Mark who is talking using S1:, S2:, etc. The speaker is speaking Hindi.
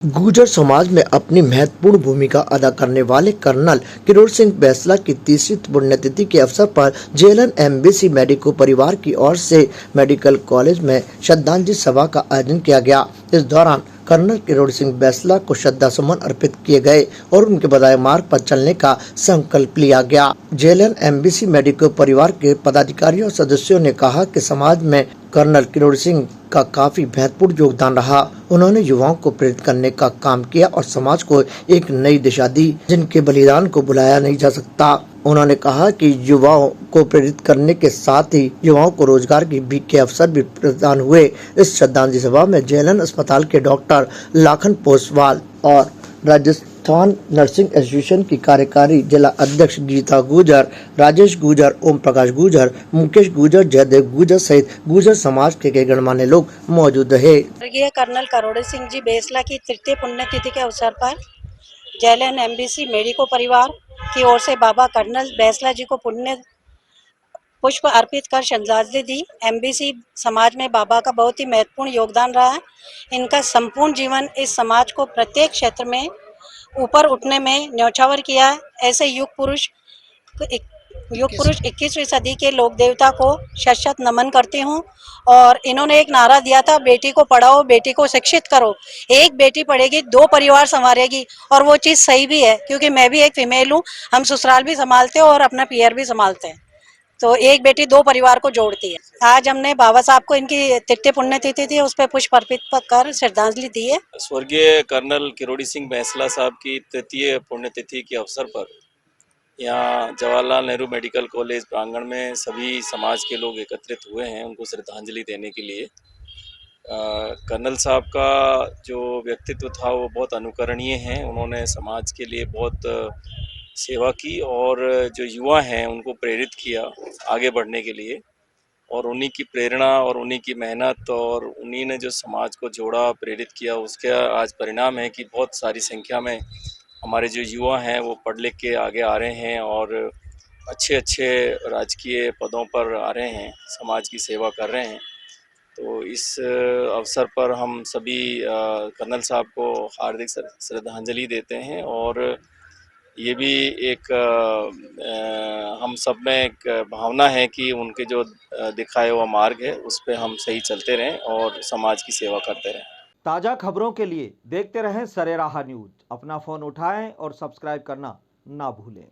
S1: गुर्जर समाज में अपनी महत्वपूर्ण भूमिका अदा करने वाले कर्नल किरोड़ सिंह बैंसला की तीसरी पुण्यतिथि के अवसर पर जेएलएन एमबीसी मेडिको परिवार की ओर से मेडिकल कॉलेज में श्रद्धांजलि सभा का आयोजन किया गया। इस दौरान कर्नल किरोड़ सिंह बैंसला को श्रद्धा सुमन अर्पित किए गए और उनके बताए मार्ग पर चलने का संकल्प लिया गया। जेएलएन एमबीसी मेडिको परिवार के पदाधिकारियों और सदस्यों ने कहा कि समाज में कर्नल किरोड़ सिंह का काफी महत्वपूर्ण योगदान रहा। उन्होंने युवाओं को प्रेरित करने का काम किया और समाज को एक नई दिशा दी, जिनके बलिदान को भुलाया नहीं जा सकता। उन्होंने कहा कि युवाओं को प्रेरित करने के साथ ही युवाओं को रोजगार के अवसर भी प्रदान हुए। इस श्रद्धांजलि सभा में जेएलएन अस्पताल के डॉक्टर लाखन पोसवाल और राजस्थान नर्सिंग एसोसिएशन की कार्यकारी जिला अध्यक्ष गीता गुर्जर, राजेश गुर्जर, ओम प्रकाश गुर्जर, मुकेश गुर्जर, जयदेव गुर्जर सहित गुर्जर समाज के कई गणमान्य लोग मौजूद रहे।
S2: स्वर्गीय कर्नल किरोड़ सिंह जी बैंसला की तृतीय पुण्यतिथि के अवसर पर जेएलएन एमबीसी मेडिको परिवार की ओर से बाबा कर्नल बैंसला जी को पुण्य पुष्प अर्पित कर श्रद्धांजलि दी। एमबीसी समाज में बाबा का बहुत ही महत्वपूर्ण योगदान रहा है। इनका संपूर्ण जीवन इस समाज को प्रत्येक क्षेत्र में ऊपर उठने में न्यौछावर किया है। ऐसे युग पुरुष 21वीं सदी के लोक देवता को शत शत नमन करती हूँ। और इन्होंने एक नारा दिया था, बेटी को पढ़ाओ, बेटी को शिक्षित करो। एक बेटी पढ़ेगी, 2 परिवार संवारेगी। और वो चीज़ सही भी है, क्योंकि मैं भी एक फीमेल हूँ। हम ससुराल भी संभालते हैं और अपना पियर भी संभालते हैं। तो एक बेटी 2 परिवार को जोड़ती है। आज हमने बाबा साहब को इनकी तृतीय पुण्यतिथि थी, उस पर पुष्प अर्पित कर श्रद्धांजलि दी है।
S3: स्वर्गीय कर्नल किरोड़ी सिंह बैंसला साहब की तृतीय पुण्यतिथि के अवसर पर यहाँ जवाहरलाल नेहरू मेडिकल कॉलेज प्रांगण में सभी समाज के लोग एकत्रित हुए हैं उनको श्रद्धांजलि देने के लिए। कर्नल साहब का जो व्यक्तित्व था वो बहुत अनुकरणीय है। उन्होंने समाज के लिए बहुत सेवा की और जो युवा हैं उनको प्रेरित किया आगे बढ़ने के लिए। और उन्हीं की प्रेरणा और उन्हीं की मेहनत और उन्हीं ने जो समाज को जोड़ा, प्रेरित किया, उसका आज परिणाम है कि बहुत सारी संख्या में हमारे जो युवा हैं वो पढ़ लिख के आगे आ रहे हैं और अच्छे अच्छे राजकीय पदों पर आ रहे हैं, समाज की सेवा कर रहे हैं। तो इस अवसर पर हम सभी कर्नल साहब को हार्दिक श्रद्धांजलि देते हैं और ये भी एक हम सब में एक भावना है कि उनके जो दिखाए हुआ मार्ग है उस पे हम सही चलते रहें और समाज की सेवा करते रहें।
S4: ताज़ा खबरों के लिए देखते रहें सरेराह न्यूज। अपना फ़ोन उठाएं और सब्सक्राइब करना ना भूलें।